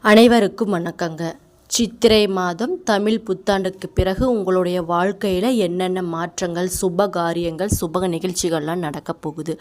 அனைவருக்கும் வணக்கங்க. சித்திரை மாதம் தமிழ் புத்தாண்டுக்கு பிறகு உங்களுடைய வாழ்க்கையில் என்னென்ன மாற்றங்கள், சுப காரியங்கள், சுப நிகழ்ச்சிகள்லாம் நடக்க போகுது.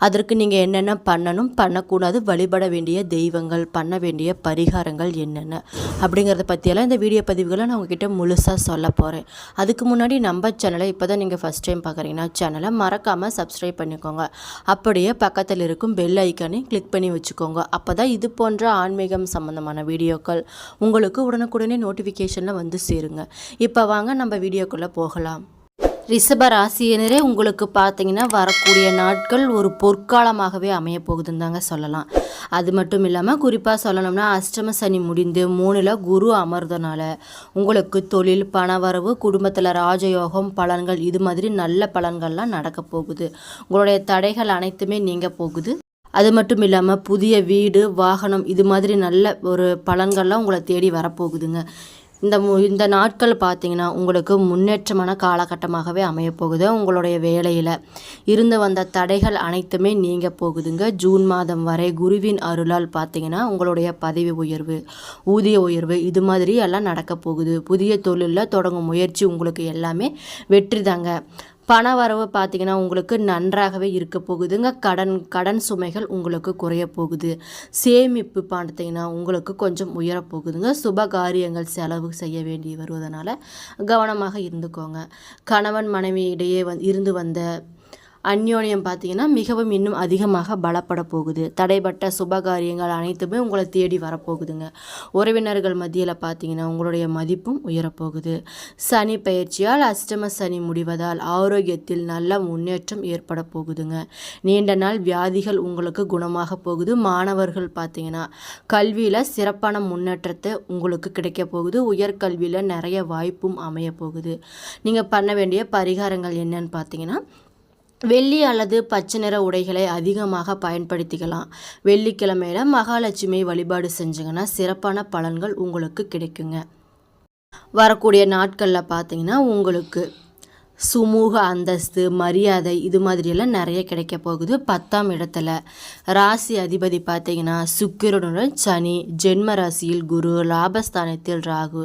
அதற்கு நீங்கள் என்னென்ன பண்ணணும், பண்ணக்கூடாது, வழிபட வேண்டிய தெய்வங்கள், பண்ண வேண்டிய பரிகாரங்கள் என்னென்ன அப்படிங்கிறத பற்றியெல்லாம் இந்த வீடியோ பதிவுகளை நான் உங்ககிட்ட முழுசாக சொல்ல போகிறேன். அதுக்கு முன்னாடி நம்ம சேனலை இப்போ தான் நீங்கள் ஃபஸ்ட் டைம் பார்க்குறீங்கன்னா சேனலை மறக்காமல் சப்ஸ்கிரைப் பண்ணிக்கோங்க. அப்படியே பக்கத்தில் இருக்கும் பெல் ஐக்கானை கிளிக் பண்ணி வச்சுக்கோங்க. அப்போ தான் இது போன்ற ஆன்மீகம் சம்மந்தமான வீடியோக்கள் உங்களுக்கு உடனுக்குடனே நோட்டிஃபிகேஷனில் வந்து சேருங்க. இப்போ வாங்க நம்ம வீடியோக்குள்ளே போகலாம். ரிஷப ராசியினரே, உங்களுக்கு பார்த்தீங்கன்னா வரக்கூடிய நாட்கள் ஒரு பொற்காலமாகவே அமைய போகுதுன்னு தாங்க சொல்லலாம். அது மட்டும் இல்லாமல் குறிப்பாக சொல்லணும்னா அஷ்டம சனி முடிந்து 3ல் குரு அமர்ந்தனால உங்களுக்கு தொழில், பணவரவு, குடும்பத்தில் ராஜயோகம் பலன்கள், இது மாதிரி நல்ல பலன்கள்லாம் நடக்க போகுது. உங்களுடைய தடைகள் அனைத்துமே நீங்க போகுது. அது மட்டும் இல்லாமல் புதிய வீடு, வாகனம், இது மாதிரி நல்ல ஒரு பலன்கள்லாம் உங்களை தேடி வரப்போகுதுங்க. இந்த நாட்கள் பார்த்திங்கன்னா உங்களுக்கு முன்னேற்றமான காலகட்டமாகவே அமையப்போகுது. உங்களுடைய வேலையில் இருந்து வந்த தடைகள் அனைத்துமே நீங்க போகுதுங்க. ஜூன் மாதம் வரை குருவின் அருளால் பார்த்திங்கன்னா உங்களுடைய பதவி உயர்வு, ஊதிய உயர்வு, இது மாதிரி எல்லாம் நடக்க போகுது. புதிய தொழிலில் தொடங்கும் முயற்சி உங்களுக்கு எல்லாமே வெற்றி தாங்க. பண வரவு பார்த்திங்கன்னா உங்களுக்கு நன்றாகவே இருக்க போகுதுங்க. கடன் சுமைகள் உங்களுக்கு குறைய போகுது. சேமிப்பு பார்த்திங்கன்னா உங்களுக்கு கொஞ்சம் உயரப்போகுதுங்க. சுப காரியங்கள் செலவு செய்ய வேண்டி வருவதனால கவனமாக இருந்துக்கோங்க. கணவன் மனைவி இடையே இருந்து வந்த அந்யோன்யம் பார்த்திங்கன்னா மிகவும் இன்னும் அதிகமாக பலப்பட போகுது. தடைப்பட்ட சுபகாரியங்கள் அனைத்துமே உங்களை தேடி வரப்போகுதுங்க. உறவினர்கள் மத்தியில் பார்த்திங்கன்னா உங்களுடைய மதிப்பும் உயரப்போகுது. சனி பயிற்சியால் அஷ்டம சனி முடிவதால் ஆரோக்கியத்தில் நல்ல முன்னேற்றம் ஏற்பட போகுதுங்க. நீண்ட நாள் வியாதிகள் உங்களுக்கு குணமாக போகுது. மாணவர்கள் பார்த்திங்கன்னா கல்வியில் சிறப்பான முன்னேற்றத்தை உங்களுக்கு கிடைக்க போகுது. உயர்கல்வியில் நிறைய வாய்ப்பும் அமைய போகுது. நீங்கள் பண்ண வேண்டிய பரிகாரங்கள் என்னன்னு பார்த்தீங்கன்னா, வெள்ளி அல்லது பச்சை நிற உடைகளை அதிகமாக பயன்படுத்திக்கலாம். வெள்ளிக்கிழமையில மகாலட்சுமி வழிபாடு செஞ்சுங்கன்னா சிறப்பான பலன்கள் உங்களுக்கு கிடைக்குங்க. வரக்கூடிய நாட்களில் பார்த்தீங்கன்னா உங்களுக்கு சுமூக அந்தஸ்து, மரியாதை, இது மாதிரியெல்லாம் நிறைய கிடைக்க போகுது. 10ஆம் இடத்துல ராசி அதிபதி பார்த்தீங்கன்னா சுக்கிரனுடன் சனி, ஜென்ம ராசியில் குரு, லாபஸ்தானத்தில் ராகு,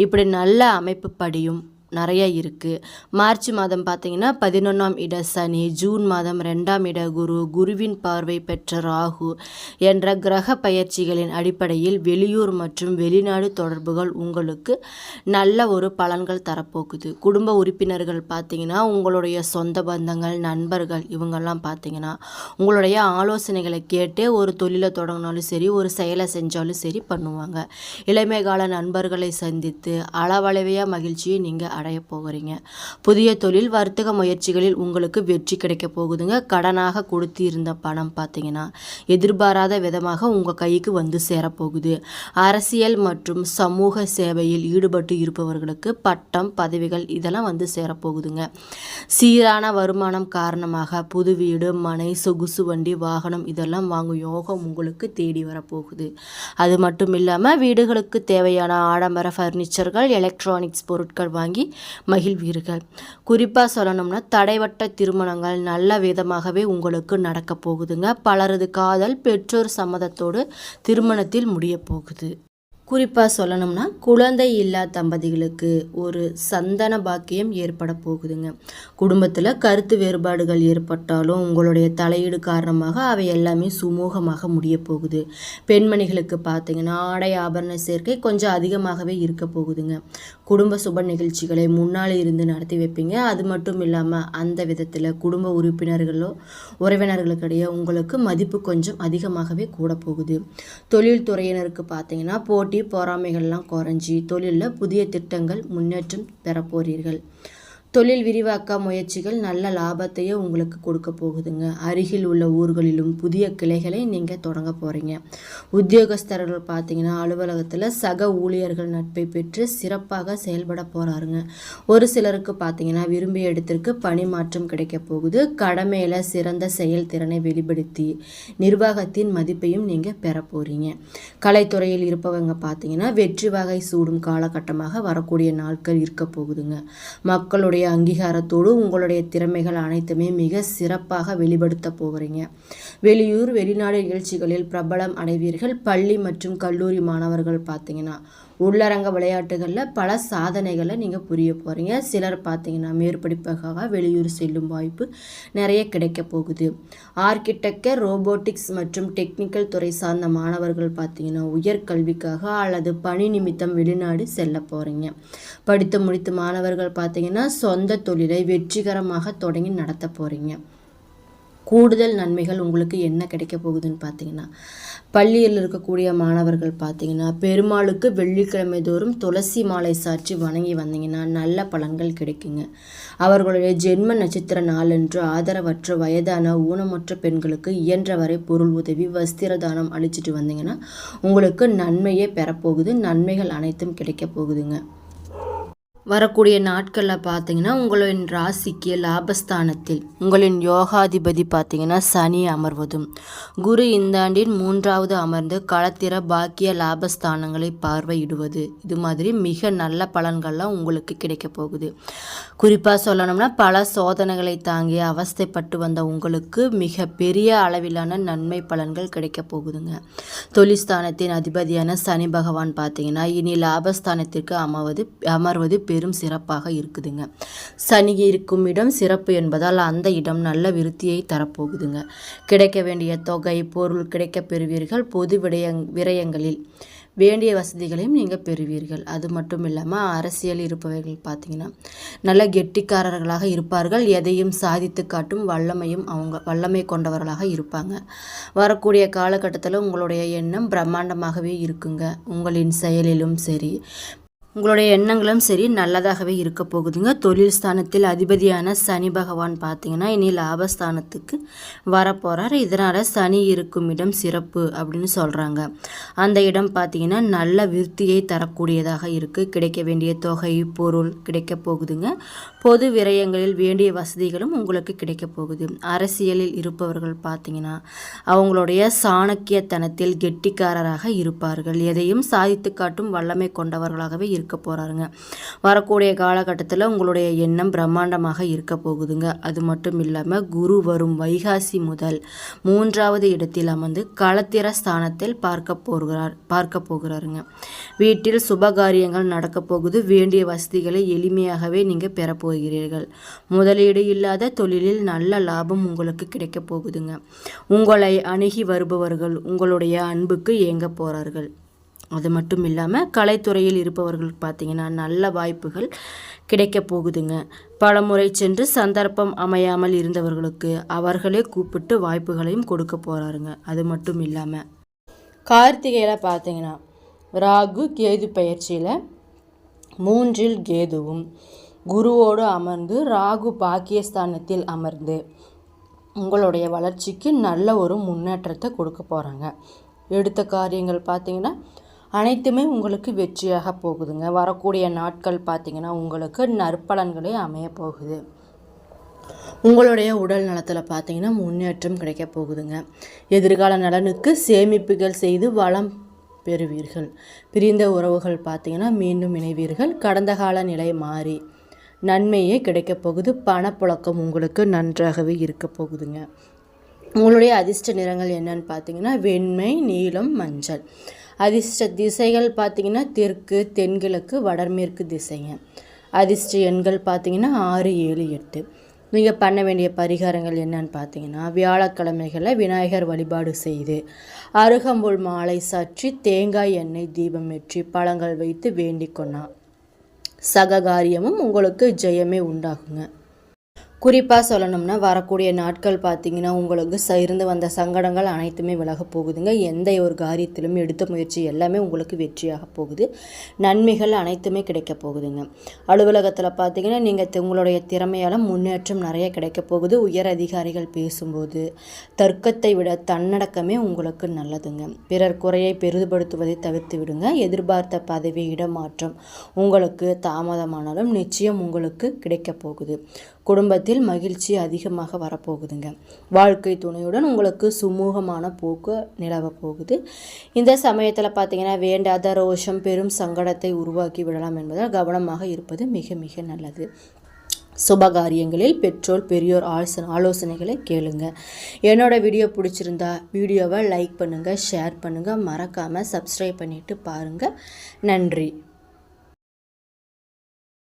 இப்படி நல்ல அமைப்பு படியும் நிறைய இருக்குது. மார்ச் மாதம் பார்த்திங்கன்னா 11ஆம் இட சனி, ஜூன் மாதம் 2ஆம் இட குரு, குருவின் பார்வை பெற்ற ராகு என்ற கிரக பயிற்சிகளின் அடிப்படையில் வெளியூர் மற்றும் வெளிநாடு தொடர்புகள் உங்களுக்கு நல்ல ஒரு பலன்கள் தரப்போகுது. குடும்ப உறுப்பினர்கள் பார்த்திங்கன்னா உங்களுடைய சொந்த பந்தங்கள், நண்பர்கள், இவங்கெல்லாம் பார்த்திங்கன்னா உங்களுடைய ஆலோசனைகளை கேட்டு ஒரு தொழிலை தொடங்கினாலும் சரி, ஒரு செயலை செஞ்சாலும் சரி பண்ணுவாங்க. இளமை கால நண்பர்களை சந்தித்து அளவளவையாக மகிழ்ச்சியை நீங்கள் அடைய போகிறீங்க. புதிய தொழில், வர்த்தக முயற்சிகளில் உங்களுக்கு வெற்றி கிடைக்க போகுதுங்க. கடனாக கொடுத்து இருந்த பணம் பார்த்தீங்கன்னா எதிர்பாராத விதமாக உங்கள் கைக்கு வந்து சேரப்போகுது. அரசியல் மற்றும் சமூக சேவையில் ஈடுபட்டு இருப்பவர்களுக்கு பட்டம், பதவிகள், இதெல்லாம் வந்து சேரப்போகுதுங்க. சீரான வருமானம் காரணமாக புது வீடு, மனை, சொகுசு வண்டி, வாகனம், இதெல்லாம் வாங்கும் யோகம் உங்களுக்கு தேடி வரப்போகுது. அது மட்டும் இல்லாமல் வீடுகளுக்கு தேவையான ஆடம்பர ஃபர்னிச்சர்கள், எலக்ட்ரானிக்ஸ் பொருட்கள் வாங்கி மகிழ்வீர்கள். குறிப்பாக சொல்லணும்னா தடைவட்ட திருமணங்கள் நல்ல விதமாகவே உங்களுக்கு நடக்க போகுதுங்க. பலரது காதல் பெற்றோர் சம்மதத்தோடு திருமணத்தில் முடிய போகுது. குறிப்பாக சொல்லணும்னா குழந்தை இல்லா தம்பதிகளுக்கு ஒரு சந்தன பாக்கியம் ஏற்பட போகுதுங்க. குடும்பத்தில் கருத்து வேறுபாடுகள் ஏற்பட்டாலும் உங்களுடைய தலையீடு காரணமாக அவை எல்லாமே சுமூகமாக முடிய போகுது. பெண்மணிகளுக்கு பார்த்தீங்கன்னா ஆடை ஆபரண சேர்க்கை கொஞ்சம் அதிகமாகவே இருக்க போகுதுங்க. குடும்ப சுப நிகழ்ச்சிகளை முன்னாலே இருந்து நடத்தி வைப்பீங்க. அது மட்டும் இல்லாமல் அந்த விதத்தில் குடும்ப உறுப்பினர்களோ உறவினர்களுக்கிடையே உங்களுக்கு மதிப்பு கொஞ்சம் அதிகமாகவே கூட போகுது. தொழில் துறையினருக்கு பார்த்தீங்கன்னா போட்டி பொறாமைகள்லாம் குறைஞ்சி தொழிலில் புதிய திட்டங்கள் முன்னேற்றம் பெற போறீர்கள். தொழில் விரிவாக்க முயற்சிகள் நல்ல லாபத்தையே உங்களுக்கு கொடுக்க போகுதுங்க. அருகில் உள்ள ஊர்களிலும் புதிய கிளைகளை நீங்கள் தொடங்க போகிறீங்க. உத்தியோகஸ்தர்கள் பார்த்தீங்கன்னா அலுவலகத்தில் சக ஊழியர்கள் நட்பை பெற்று சிறப்பாக செயல்பட போகிறாருங்க. ஒரு சிலருக்கு பார்த்தீங்கன்னா விரும்பிய இடத்திற்கு பணி மாற்றம் கிடைக்க போகுது. கடமையில் சிறந்த செயல்திறனை வெளிப்படுத்தி நிர்வாகத்தின் மதிப்பையும் நீங்கள் பெற போகிறீங்க. கலைத்துறையில் இருப்பவங்க பார்த்தீங்கன்னா வெற்றி வகை சூடும் காலகட்டமாக வரக்கூடிய நாட்கள் இருக்க போகுதுங்க. மக்களுடைய உங்களுடைய அங்கீகாரத்தோடு உங்களுடைய திறமைகள் அனைத்துமே மிக சிறப்பாக வெளிப்படுத்த போகிறீங்க. வெளியூர் வெளிநாடு நிகழ்ச்சிகளில் பிரபலம் அடைவீர்கள். பள்ளி மற்றும் கல்லூரி மாணவர்கள் பார்த்தீங்கன்னா உள்ளரங்க விளையாட்டுகளில் பல சாதனைகளை நீங்கள் புரிய போகிறீங்க. சிலர் பார்த்தீங்கன்னா மேற்படிப்புக்காக வெளியூர் செல்லும் வாய்ப்பு நிறைய கிடைக்க போகுது. ஆர்கிடெக்டர், ரோபோட்டிக்ஸ் மற்றும் டெக்னிக்கல் துறை சார்ந்த மாணவர்கள் பார்த்தீங்கன்னா உயர்கல்விக்காக அல்லது பணி நிமித்தம் வெளிநாடு செல்ல போகிறீங்க. படித்து முடித்த மாணவர்கள் பார்த்தீங்கன்னா சொந்த தொழிலை வெற்றிகரமாக தொடங்கி நடத்த போகிறீங்க. கூடுதல் நன்மைகள் உங்களுக்கு என்ன கிடைக்க போகுதுன்னு பார்த்தீங்கன்னா, பள்ளியில் இருக்கக்கூடிய மாணவர்கள் பார்த்தீங்கன்னா பெருமாளுக்கு வெள்ளிக்கிழமை தோறும் துளசி மாலை சாற்றி வணங்கி வந்தீங்கன்னா நல்ல பலன்கள் கிடைக்குங்க. அவர்களுடைய ஜென்ம நட்சத்திர நாளன்று ஆதரவற்ற வயதான ஊனமற்ற பெண்களுக்கு இயன்றவரை பொருள் உதவி வஸ்திர தானம் அளிச்சிட்டு வந்தீங்கன்னா உங்களுக்கு நன்மையே பெறப்போகுது. நன்மைகள் அனைத்தும் கிடைக்க போகுதுங்க. வரக்கூடிய நாட்களில் பார்த்தீங்கன்னா உங்களின் ராசிக்கு லாபஸ்தானத்தில் உங்களின் யோகாதிபதி பார்த்தீங்கன்னா சனி அமர்வதும், குரு இந்த ஆண்டின் 3வது அமர்ந்து களத்திர பாக்கிய லாபஸ்தானங்களை பார்வையிடுவது, இது மாதிரி மிக நல்ல பலன்கள்லாம் உங்களுக்கு கிடைக்க போகுது. குறிப்பாக சொல்லணும்னா பல சோதனைகளை தாங்கி அவஸ்தைப்பட்டு வந்த உங்களுக்கு மிக பெரிய அளவிலான நன்மை பலன்கள் கிடைக்க போகுதுங்க. தொழில்ஸ்தானத்தின் அதிபதியான சனி பகவான் பார்த்தீங்கன்னா இனி லாபஸ்தானத்திற்கு அமர்வது பெரும் சிறப்பாக இருக்குதுங்க. சனி இருக்கும் இடம் சிறப்பு என்பதால் அந்த இடம் நல்ல விருத்தியை தரப்போகுதுங்க. கிடைக்க வேண்டிய தொகை பொருள் கிடைக்க பெறுவீர்கள். பொது விரயங்களில் வேண்டிய வசதிகளையும் நீங்கள் பெறுவீர்கள். அது மட்டும் இல்லாமல் அரசியல் இருப்பவர்கள் பார்த்தீங்கன்னா நல்ல கெட்டிக்காரர்களாக இருப்பார்கள். எதையும் சாதித்து காட்டும் வல்லமை கொண்டவர்களாக இருப்பாங்க. வரக்கூடிய காலகட்டத்தில் உங்களுடைய எண்ணம் பிரம்மாண்டமாகவே இருக்குங்க. உங்களின் செயலிலும் சரி உங்களுடைய எண்ணங்களும் சரி நல்லதாகவே இருக்க போகுதுங்க. தொழில் ஸ்தானத்தில் அதிபதியான சனி பகவான் பார்த்தீங்கன்னா இனி லாபஸ்தானத்துக்கு வரப்போகிறார். இதனால் சனி இருக்கும் இடம் சிறப்பு அப்படின்னு சொல்கிறாங்க. அந்த இடம் பார்த்தீங்கன்னா நல்ல விருத்தியை தரக்கூடியதாக இருக்குது. கிடைக்க வேண்டிய தொகை பொருள் கிடைக்க போகுதுங்க. பொது விரயங்களில் வேண்டிய வசதிகளும் உங்களுக்கு கிடைக்க போகுது. அரசியலில் இருப்பவர்கள் பார்த்தீங்கன்னா அவங்களுடைய சாணக்கியத்தனத்தில் கெட்டிக்காரராக இருப்பார்கள். எதையும் சாதித்து காட்டும் வல்லமை கொண்டவர்களாகவே இருக்க போறாருங்க. வரக்கூடிய காலகட்டத்தில் உங்களுடைய எண்ணம் பிரம்மாண்டமாக இருக்க போகுதுங்க. அது மட்டும் இல்லாமல் குரு வரும் வைகாசி முதல் 3வது இடத்தில் அமர்ந்து களத்திர ஸ்தானத்தில் பார்க்க போகிறாருங்க. வீட்டில் சுபகாரியங்கள் நடக்க போகுது. வேண்டிய வசதிகளை எளிமையாகவே நீங்கள் பெறப்போகிறீர்கள். முதலீடு இல்லாத தொழிலில் நல்ல லாபம் உங்களுக்கு கிடைக்க போகுதுங்க. உங்களை அணுகி வருபவர்கள் உங்களுடைய அன்புக்கு ஏங்க போறார்கள். அது மட்டும் இல்லாமல் கலைத்துறையில் இருப்பவர்கள் பார்த்தீங்கன்னா நல்ல வாய்ப்புகள் கிடைக்க போகுதுங்க. பலமுறை சென்று சந்தர்ப்பம் அமையாமல் இருந்தவர்களுக்கு அவர்களே கூப்பிட்டு வாய்ப்புகளையும் கொடுக்க போகிறாருங்க. அது மட்டும் இல்லாமல் கார்த்திகையில் பார்த்தீங்கன்னா ராகு கேது பயிற்சியில் 3ல் கேதுவும் குருவோடு அமர்ந்து ராகு பாக்கியஸ்தானத்தில் அமர்ந்து உங்களுடைய வளர்ச்சிக்கு நல்ல ஒரு முன்னேற்றத்தை கொடுக்க போகிறாங்க. எடுத்த காரியங்கள் பார்த்தீங்கன்னா அனைத்துமே உங்களுக்கு வெற்றியாக போகுதுங்க. வரக்கூடிய நாட்கள் பார்த்தீங்கன்னா உங்களுக்கு நற்பலன்களே அமைய போகுது. உங்களுடைய உடல் நலத்தில் பார்த்தீங்கன்னா முன்னேற்றம் கிடைக்க போகுதுங்க. எதிர்கால நலனுக்கு சேமிப்புகள் செய்து வளம் பெறுவீர்கள். பிரிந்த உறவுகள் பார்த்தீங்கன்னா மீண்டும் இணைவீர்கள். கடந்த கால நிலை மாறி நன்மையே கிடைக்க போகுது. பணப்புழக்கம் உங்களுக்கு நன்றாகவே இருக்க போகுதுங்க. உங்களுடைய அதிர்ஷ்ட நிறங்கள் என்னன்னு பார்த்தீங்கன்னா வெண்மை, நீலம், மஞ்சள். அதிர்ஷ்ட திசைகள் பார்த்தீங்கன்னா தெற்கு, தென்கிழக்கு, வடமேற்கு திசைங்க. அதிர்ஷ்ட எண்கள் பார்த்தீங்கன்னா 6, 7, 8. நீங்கள் பண்ண வேண்டிய பரிகாரங்கள் என்னன்னு பார்த்தீங்கன்னா வியாழக்கிழமைகளில் விநாயகர் வழிபாடு செய்து அருகம்புல் மாலை சாற்றி தேங்காய் எண்ணெய் தீபம் ஏற்றி பழங்கள் வைத்து வேண்டிக்கொண்டா சககாரியமும் உங்களுக்கு ஜெயமே உண்டாகுங்க. குறிப்பாக சொல்லணும்னா வரக்கூடிய நாட்கள் பார்த்தீங்கன்னா உங்களுக்கு இருந்து வந்த சங்கடங்கள் அனைத்துமே விலக போகுதுங்க. எந்த ஒரு காரியத்திலும் எடுத்த முயற்சி எல்லாமே உங்களுக்கு வெற்றியாக போகுது. நன்மைகள் அனைத்துமே கிடைக்க போகுதுங்க. அலுவலகத்தில் பார்த்தீங்கன்னா நீங்கள் உங்களுடைய திறமையால் முன்னேற்றம் நிறைய கிடைக்க போகுது. உயர் அதிகாரிகள் பேசும்போது தர்க்கத்தை விட தன்னடக்கமே உங்களுக்கு நல்லதுங்க. பிறர் குறையை பெரிதுபடுத்துவதை தவிர்த்து விடுங்க. எதிர்பார்த்த பதவி இடமாற்றம் உங்களுக்கு தாமதமானாலும் நிச்சயம் உங்களுக்கு கிடைக்க போகுது. குடும்பத்தில் மகிழ்ச்சி அதிகமாக வரப்போகுதுங்க. வாழ்க்கை துணையுடன் உங்களுக்கு சுமூகமான போக்கு நிலவ போகுது. இந்த சமயத்தில் பார்த்தீங்கன்னா வேண்டாத ரோஷம் பெரும் சங்கடத்தை உருவாக்கி விடலாம் என்பதால் கவனமாக இருப்பது மிக மிக நல்லது. சுபகாரியங்களில் பெற்றோர் பெரியோர் ஆலோசனைகளை கேளுங்க. என்னோட வீடியோ பிடிச்சிருந்தா வீடியோவை லைக் பண்ணுங்கள், ஷேர் பண்ணுங்கள், மறக்காமல் சப்ஸ்கிரைப் பண்ணிவிட்டு பாருங்கள். நன்றி.